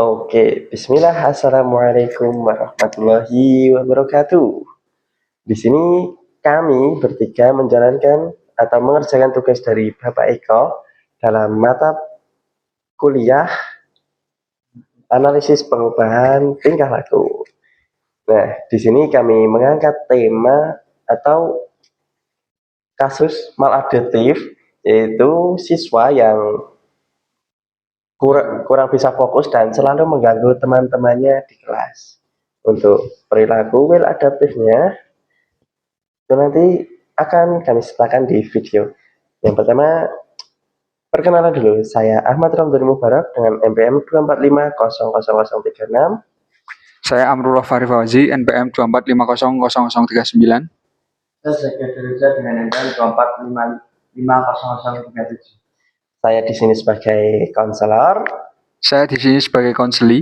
Oke, bismillah, assalamualaikum warahmatullahi wabarakatuh. Di sini kami bertiga menjalankan atau mengerjakan tugas dari Bapak Eko dalam mata kuliah analisis perubahan tingkah laku. Nah, di sini kami mengangkat tema atau kasus maladaptif, yaitu siswa yang kurang bisa fokus dan selalu mengganggu teman-temannya di kelas. Untuk perilaku well adaptifnya itu nanti akan kami sertakan di video. Yang pertama, perkenalan dulu. Saya Ahmad Ramdhani Mubarak dengan NPM 245000036. Saya Amrullah Fahri Fauzi, NPM 245000039. Saya Zakia Derja dengan NPM 2455037. Saya di sini sebagai konselor. Saya di sini sebagai konseli.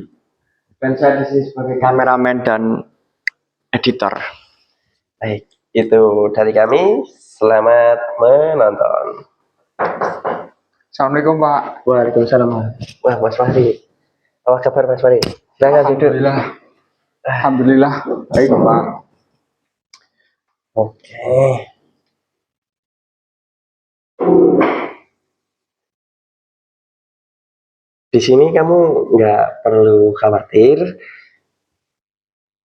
Dan saya di sini sebagai kameramen dan editor. Baik, itu dari kami. Selamat menonton. Assalamualaikum Pak. Waalaikumsalam. Wah, Mas Fahri. Apa kabar Mas Fahri? Silakan duduk. Alhamdulillah. Baik Pak. Oke. Di sini kamu nggak perlu khawatir.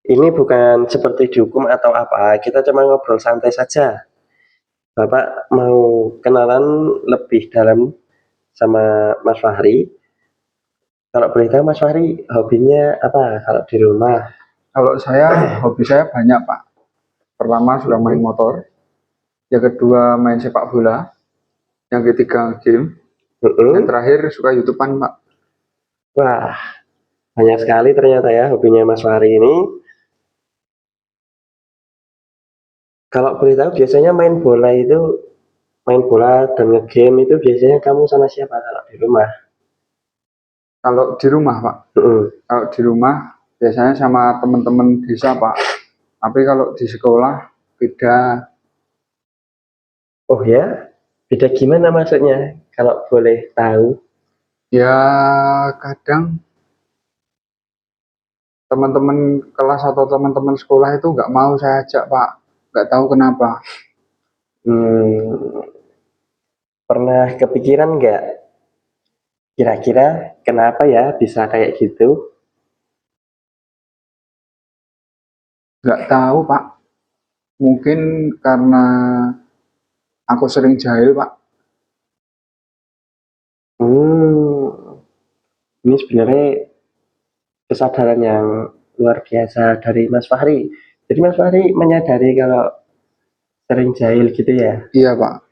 Ini bukan seperti dihukum atau apa. Kita cuma ngobrol santai saja. Bapak mau kenalan lebih dalam sama Mas Fahri. Kalau boleh tahu Mas Fahri hobinya apa kalau di rumah? Kalau saya, hobi saya banyak Pak. Pertama sudah main motor. Yang kedua main sepak bola. Yang ketiga game. Yang terakhir suka YouTubean Pak. Wah, banyak sekali ternyata ya hobinya Mas Fahri ini. Kalau boleh tahu biasanya main bola dan nge-game itu biasanya kamu sama siapa kalau di rumah? Kalau di rumah Pak. Kalau di rumah biasanya sama teman-teman desa Pak. Tapi kalau di sekolah beda. Oh ya? Beda gimana maksudnya? Kalau boleh tahu? Ya kadang teman-teman kelas atau teman-teman sekolah itu nggak mau saya ajak Pak. Nggak tahu kenapa. Pernah kepikiran nggak? Kira-kira kenapa ya bisa kayak gitu? Nggak tahu Pak. Mungkin karena aku sering jahil Pak. Ini sebenarnya kesadaran yang luar biasa dari Mas Fahri. Jadi Mas Fahri menyadari kalau sering jahil gitu ya? Iya Pak.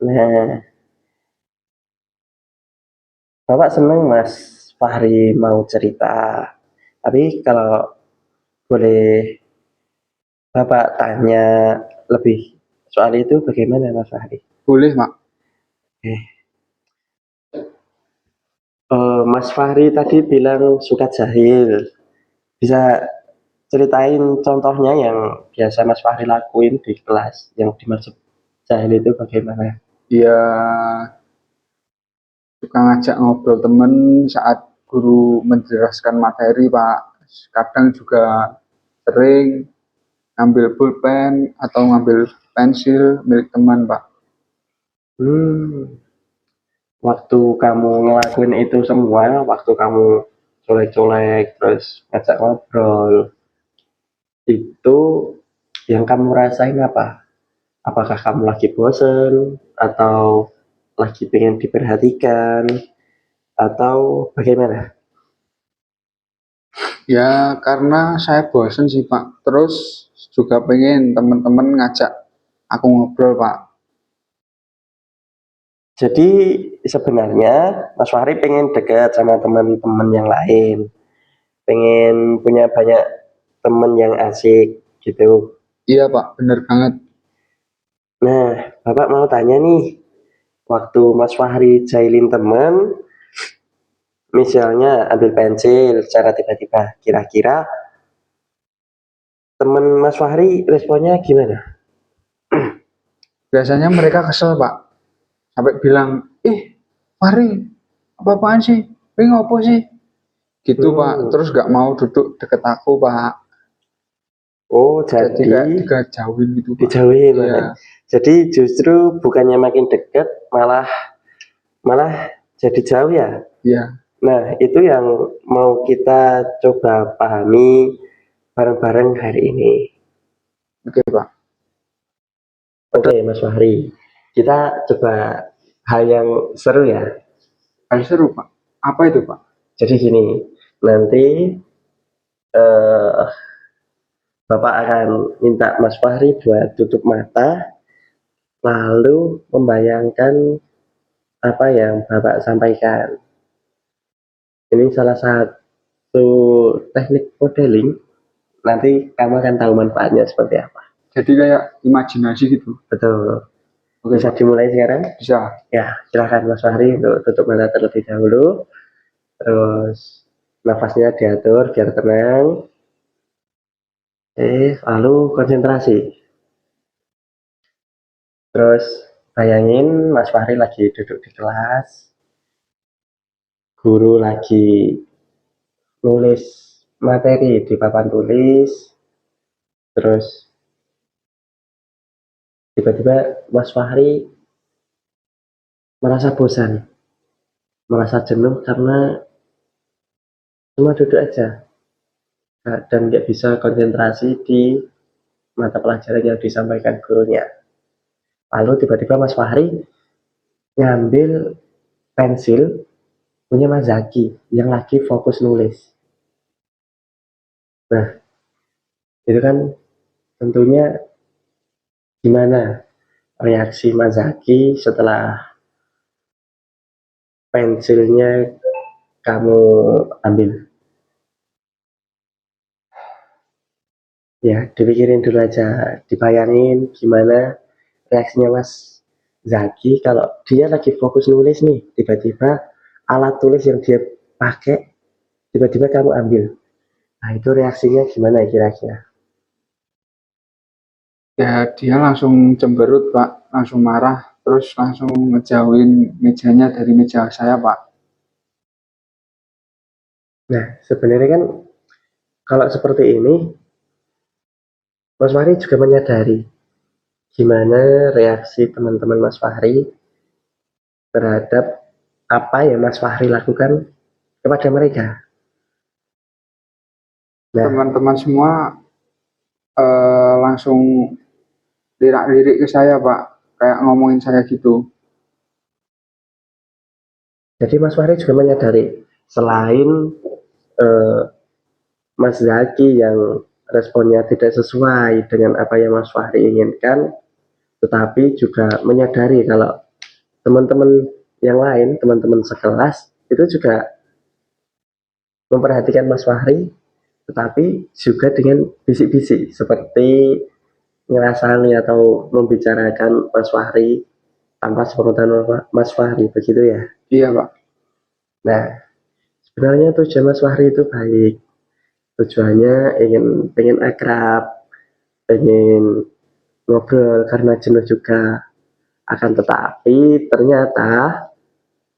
Nah, Bapak seneng Mas Fahri mau cerita. Tapi kalau boleh Bapak tanya lebih soal itu bagaimana Mas Fahri? Boleh Pak. Mas Fahri tadi bilang suka jahil. Bisa ceritain contohnya yang biasa Mas Fahri lakuin di kelas yang dimaksud jahil itu bagaimana? Ya suka ngajak ngobrol temen saat guru menjelaskan materi Pak. Kadang juga sering ngambil pulpen atau ngambil pensil milik teman Pak. Waktu kamu ngelakuin itu semua, waktu kamu colek-colek terus ngajak ngobrol, itu yang kamu rasain apa? Apakah kamu lagi bosen atau lagi pengen diperhatikan atau bagaimana? Ya karena saya bosen sih Pak. Terus juga pengen teman-teman ngajak aku ngobrol Pak. Jadi sebenarnya Mas Fahri pengen dekat sama teman-teman yang lain, pengen punya banyak teman yang asik gitu. Iya Pak, bener banget. Nah, Bapak mau tanya nih, waktu Mas Fahri jahilin teman, misalnya ambil pensil secara tiba-tiba, kira-kira teman Mas Fahri responnya gimana? Biasanya mereka kesel Pak. Sampai bilang, Fahri, apa-apaan sih? Ngopo sih? gitu Pak. Terus nggak mau duduk deket aku Pak. Oh, Jadi kayak jadi digajauin gitu Pak. dijauhin Iya, malah. Jadi justru bukannya makin dekat, malah malah jadi jauh ya. iya. Nah, itu yang mau kita coba pahami bareng-bareng hari ini. Oke Pak. Oke, Mas Fahri, kita coba hal yang seru ya. Hal seru Pak. Apa itu Pak? Jadi gini, nanti eh, Bapak akan minta Mas Fahri buat tutup mata, lalu membayangkan apa yang Bapak sampaikan. Ini salah satu teknik modeling, nanti kamu akan tahu manfaatnya seperti apa. Jadi kayak imajinasi gitu. Betul. Oke Bisa Pak. dimulai sekarang? Bisa. Ya, silakan Mas Fahri untuk tutup mata terlebih dahulu. Terus nafasnya diatur biar tenang. Lalu konsentrasi. Terus bayangin Mas Fahri lagi duduk di kelas, guru lagi nulis materi di papan tulis, terus tiba-tiba Mas Fahri merasa bosan, merasa jenuh karena cuma duduk aja dan nggak bisa konsentrasi di mata pelajaran yang disampaikan gurunya. Lalu tiba-tiba Mas Fahri ngambil pensil punya Mas Zaki yang lagi fokus nulis. Nah, itu kan tentunya gimana reaksi Mas Zaki setelah pensilnya kamu ambil? Ya, dipikirin dulu aja, dibayangin gimana reaksinya Mas Zaki kalau dia lagi fokus nulis nih, tiba-tiba alat tulis yang dia pakai, tiba-tiba kamu ambil. Nah, itu reaksinya gimana kira-kira? Ya dia langsung cemberut Pak. Langsung marah. Terus langsung ngejauhin mejanya dari meja saya Pak. Nah, sebenarnya kan kalau seperti ini, Mas Fahri juga menyadari gimana reaksi teman-teman Mas Fahri terhadap apa yang Mas Fahri lakukan kepada mereka. Nah, Teman-teman semua langsung lirik-lirik ke saya Pak. Kayak ngomongin saya gitu. jadi Mas Fahri juga menyadari selain eh, Mas Zaki yang responnya tidak sesuai dengan apa yang Mas Fahri inginkan, tetapi juga menyadari kalau teman-teman yang lain, teman-teman sekelas itu juga memperhatikan Mas Fahri, tetapi juga dengan bisik-bisik seperti ngerasani atau membicarakan Mas Fahri tanpa sepengetahuan Mas Fahri, begitu ya. Iya Pak. Nah, sebenarnya tujuan Mas Fahri itu baik. Tujuannya pengen akrab, pengen ngobrol karena jenuh juga. Akan tetapi ternyata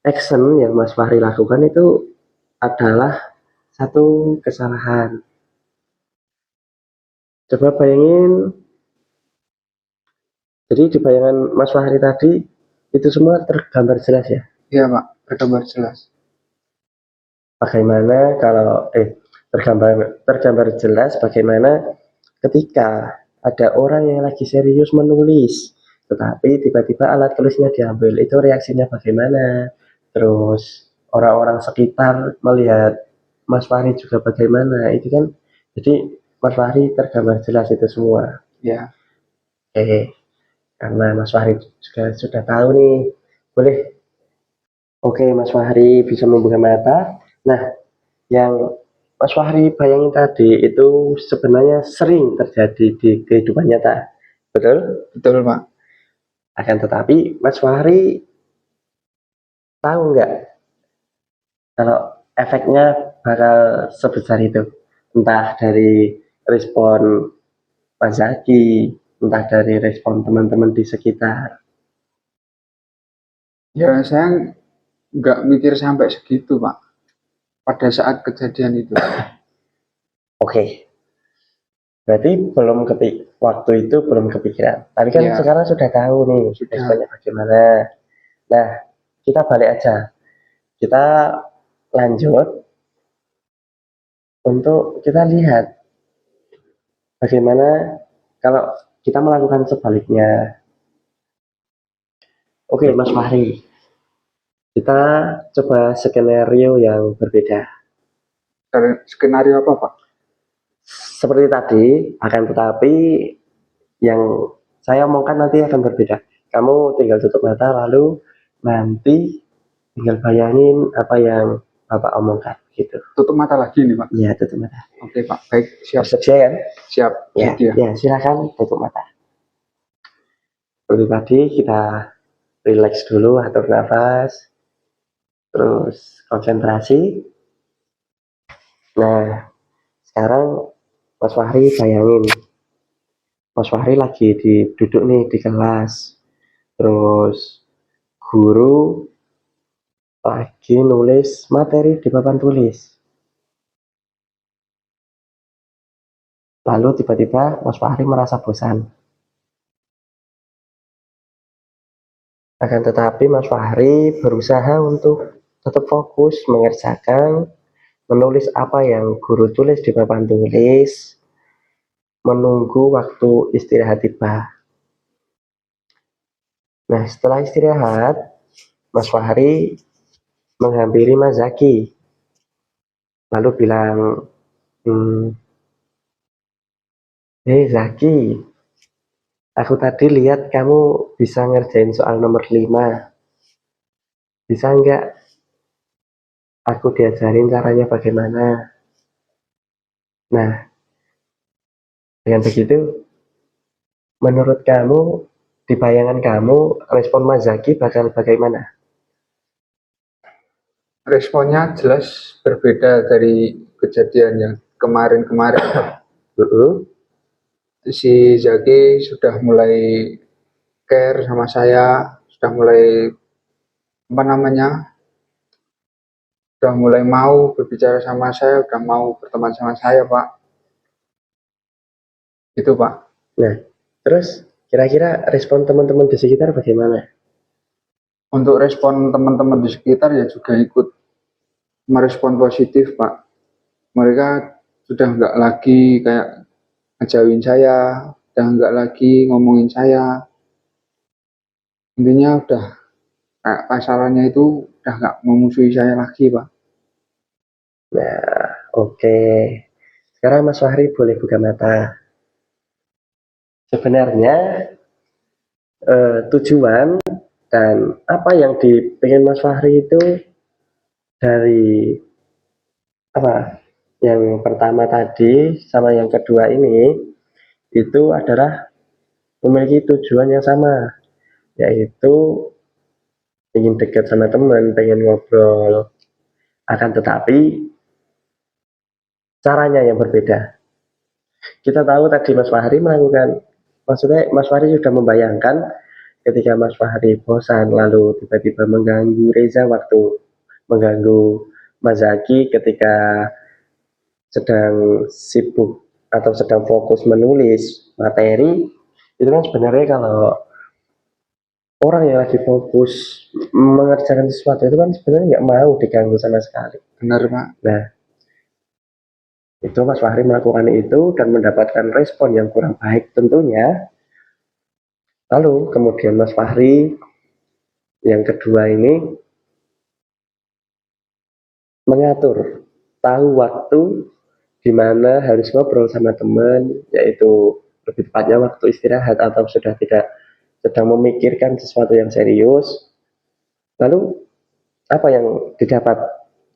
action yang Mas Fahri lakukan itu adalah satu kesalahan. Coba bayangin, jadi di bayangan Mas Fahri tadi itu semua tergambar jelas ya. Iya Pak. Berkabar jelas. Bagaimana kalau tergambar jelas bagaimana ketika ada orang yang lagi serius menulis, tetapi tiba-tiba alat tulisnya diambil, itu reaksinya bagaimana? Terus orang-orang sekitar melihat Mas Fahri juga bagaimana? Itu kan jadi Mas Fahri tergambar jelas itu semua. Iya. Karena Mas Fahri juga sudah tahu nih, boleh. Oke, Mas Fahri bisa membuka mata. Nah, yang Mas Fahri bayangin tadi itu sebenarnya sering terjadi di kehidupan nyata. Betul? Betul Pak. Akan tetapi Mas Fahri tahu nggak kalau efeknya bakal sebesar itu? Entah dari respon Mas Zaki, entah dari respon teman-teman di sekitar. Ya saya nggak mikir sampai segitu Pak. pada saat kejadian itu. Oke. Berarti waktu itu belum kepikiran. Tapi kan Ya, sekarang sudah tahu nih sudah. responnya bagaimana. Nah, kita balik aja. Kita lanjut untuk kita lihat bagaimana kalau kita melakukan sebaliknya. Oke, Mas Fahri. Kita coba skenario yang berbeda. Skenario apa, Pak? Seperti tadi, akan tetapi yang saya omongkan nanti akan berbeda. Kamu tinggal tutup mata, lalu nanti tinggal bayangin apa yang Bapak omongkan, gitu. Tutup mata lagi nih, Pak. Iya, tutup mata. Oke, Pak. Baik, siap. Bersedia kan? Siap. Ya, Sedia. ya, silakan tutup mata. Seperti tadi kita relax dulu, atur nafas, terus konsentrasi. Nah, sekarang Mas Fahri bayangin, Mas Fahri lagi duduk nih di kelas, terus guru lagi nulis materi di papan tulis. Lalu tiba-tiba Mas Fahri merasa bosan. Akan tetapi Mas Fahri berusaha untuk tetap fokus mengerjakan, menulis apa yang guru tulis di papan tulis, menunggu waktu istirahat tiba. Nah, setelah istirahat, Mas Fahri menghampiri Mas Zaki, lalu bilang, Zaki, aku tadi lihat kamu bisa ngerjain soal nomor 5. Bisa nggak aku diajarin caranya bagaimana? Nah, dengan begitu, menurut kamu, di bayangan kamu, respon Mas Zaki bakal bagaimana? Responnya jelas berbeda dari kejadian yang kemarin-kemarin. Si Zaki sudah mulai care sama saya, sudah mulai sudah mulai mau berbicara sama saya, sudah mau berteman sama saya, Pak. Itu, Pak. Nah, terus kira-kira respon teman-teman di sekitar bagaimana? Untuk respon teman-teman di sekitar ya juga ikut merespon positif, Pak. Mereka sudah nggak lagi kayak ngejauhin saya, udah nggak lagi ngomongin saya. Intinya udah kayak pasarannya itu udah nggak memusuhi saya lagi, Pak. Nah, oke. Sekarang Mas Fahri boleh buka mata. Sebenarnya tujuan dan apa yang dipingin Mas Fahri itu dari apa? Yang pertama tadi sama yang kedua ini itu adalah memiliki tujuan yang sama, yaitu ingin dekat sama teman, pengen ngobrol. Akan tetapi caranya yang berbeda. Kita tahu tadi Mas Fahri maksudnya Mas Fahri sudah membayangkan ketika Mas Fahri bosan lalu tiba-tiba mengganggu Reza waktu mengganggu Mas Zaki ketika sedang sibuk atau sedang fokus menulis materi, itu kan sebenarnya kalau orang yang lagi fokus mengerjakan sesuatu itu kan sebenarnya nggak mau diganggu sama sekali. Benar, Pak. Nah, itu Mas Fahri melakukan itu dan mendapatkan respon yang kurang baik tentunya. Lalu kemudian Mas Fahri yang kedua ini mengatur, tahu waktu di mana harus ngobrol sama teman, yaitu lebih tepatnya waktu istirahat atau sudah tidak sedang memikirkan sesuatu yang serius. Lalu apa yang didapat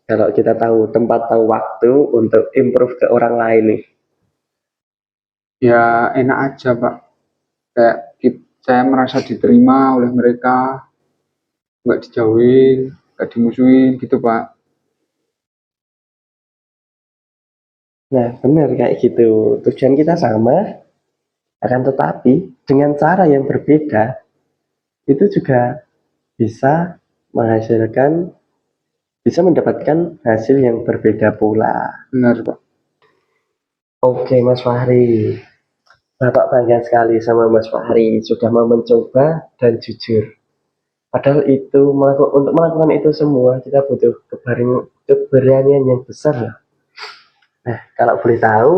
kalau kita tahu tempat, tahu waktu untuk improve ke orang lain nih? Ya enak aja, Pak. Kayak saya merasa diterima oleh mereka, nggak dijauhin, nggak dimusuhin gitu, Pak. Nah, benar kayak gitu. Tujuan kita sama, akan tetapi dengan cara yang berbeda, itu juga bisa menghasilkan bisa mendapatkan hasil yang berbeda pula. Benar, Pak. Oke, Mas Fahri. Bapak bangga sekali sama Mas Fahri sudah mau mencoba dan jujur. Padahal itu untuk melakukan itu semua kita butuh keberanian yang besar loh. Nah, kalau boleh tahu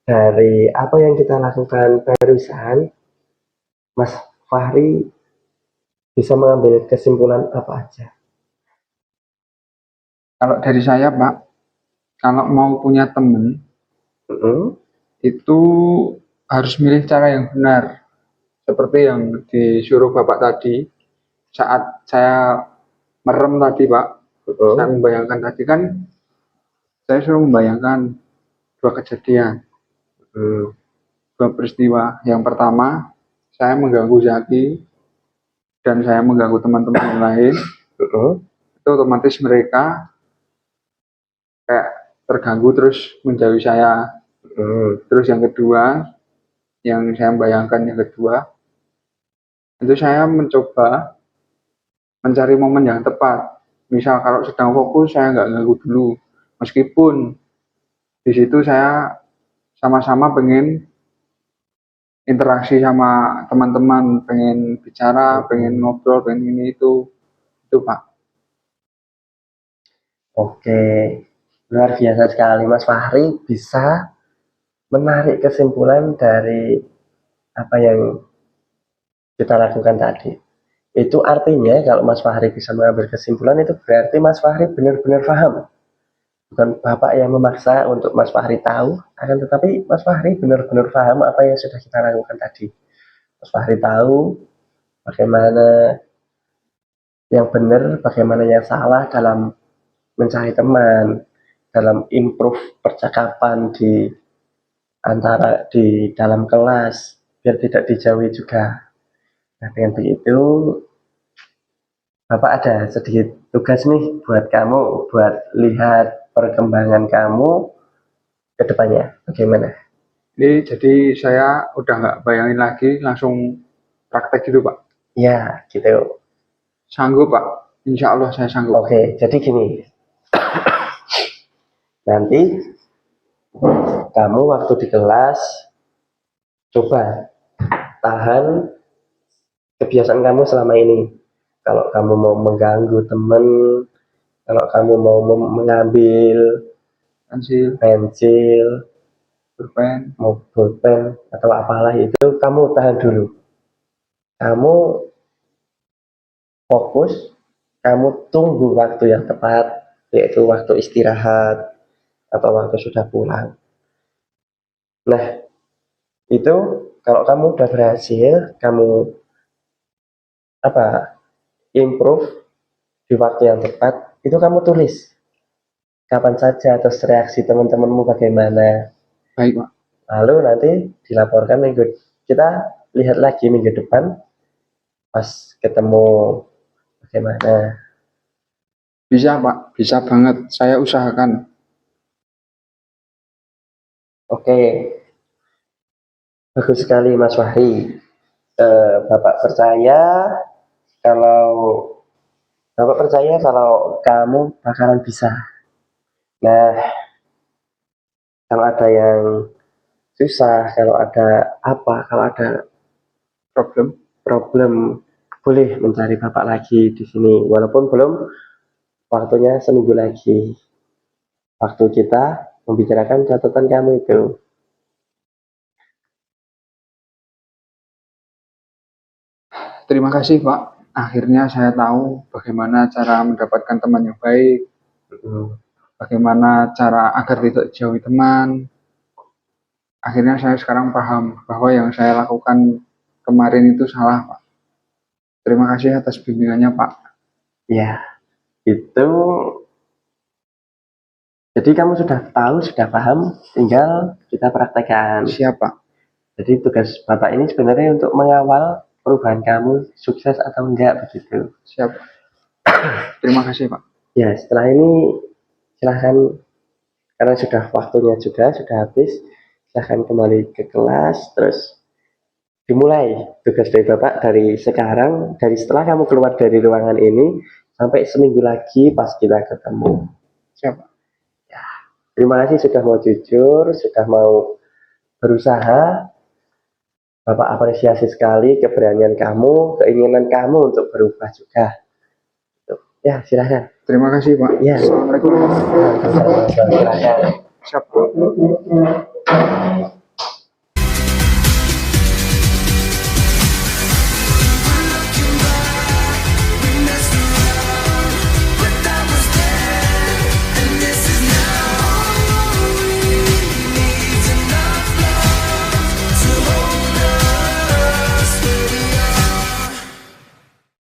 dari apa yang kita lakukan barusan, Mas Fahri bisa mengambil kesimpulan apa aja? Kalau dari saya, Pak, kalau mau punya teman Mm-mm. itu harus milih cara yang benar. Seperti yang disuruh Bapak tadi, saat saya merem tadi, Pak, saya Mm-mm. membayangkan tadi kan, saya suruh membayangkan dua kejadian, Mm. dua peristiwa. Yang pertama, saya mengganggu Zaki dan saya mengganggu teman-teman yang lain. Mm-mm. Itu otomatis mereka kayak terganggu terus menjauhi saya. Mm. Terus yang kedua, yang saya bayangkan yang kedua, itu saya mencoba mencari momen yang tepat. Misal kalau sedang fokus, saya nggak ganggu dulu. Meskipun di situ saya sama-sama pengen interaksi sama teman-teman, pengen bicara, pengen ngobrol, pengen ini itu Pak. Oke, luar biasa sekali Mas Fahri bisa menarik kesimpulan dari apa yang kita lakukan tadi. Itu artinya kalau Mas Fahri bisa mengambil kesimpulan itu berarti Mas Fahri benar-benar paham. Bukan Bapak yang memaksa untuk Mas Fahri tahu, akan tetapi Mas Fahri benar-benar paham apa yang sudah kita lakukan tadi. Mas Fahri tahu bagaimana yang benar, bagaimana yang salah dalam mencari teman, dalam improve percakapan di dalam kelas, biar tidak dijauhi juga. Nah, dengan begitu Bapak ada sedikit tugas nih buat kamu, buat lihat perkembangan kamu ke depannya. Bagaimana? Ini jadi saya udah nggak bayangin lagi, langsung praktek gitu Pak. Ya, gitu. Sanggup Pak, insya Allah saya sanggup. Oke, jadi gini. Nanti kamu waktu di kelas, coba tahan kebiasaan kamu selama ini. Kalau kamu mau mengganggu teman, kalau kamu mau mengambil Pensil, pensil, pulpen, mau pulpen atau apalah itu, kamu tahan dulu. Kamu fokus, kamu tunggu waktu yang tepat, yaitu waktu istirahat atau waktu sudah pulang. Nah, itu kalau kamu udah berhasil, kamu improve di waktu yang tepat, itu kamu tulis kapan saja, terus reaksi teman-temanmu bagaimana. baik Pak. Lalu nanti dilaporkan kita lihat lagi minggu depan pas ketemu bagaimana. Bisa Pak, bisa banget. Saya usahakan. Oke, bagus sekali Mas Wahri. Bapak percaya kalau Bapak percaya kalau kamu bakalan bisa. Nah, kalau ada yang susah, kalau ada Problem. problem, boleh mencari Bapak lagi di sini. Walaupun belum waktunya seminggu lagi. Waktu kita membicarakan catatan kamu itu. Terima kasih Pak. Akhirnya saya tahu bagaimana cara mendapatkan teman yang baik, Hmm. bagaimana cara agar tidak jauhi teman. Akhirnya saya sekarang paham bahwa yang saya lakukan kemarin itu salah Pak. Terima kasih atas bimbingannya Pak. Ya, itu. Jadi kamu sudah tahu, sudah paham, tinggal kita praktekkan. Siap Pak. Jadi tugas Bapak ini sebenarnya untuk mengawal perubahan kamu sukses atau enggak begitu. Siap. Terima kasih Pak. Ya, setelah ini silahkan karena sudah waktunya juga sudah habis, silahkan kembali ke kelas terus dimulai tugas dari Bapak dari sekarang, dari setelah kamu keluar dari ruangan ini sampai seminggu lagi pas kita ketemu. Siapa? Terima kasih sudah mau jujur, sudah mau berusaha. Bapak apresiasi sekali keberanian kamu, keinginan kamu untuk berubah juga. Ya, silakan. Terima kasih Pak. Ya. Assalamualaikum. Silakan. Siap.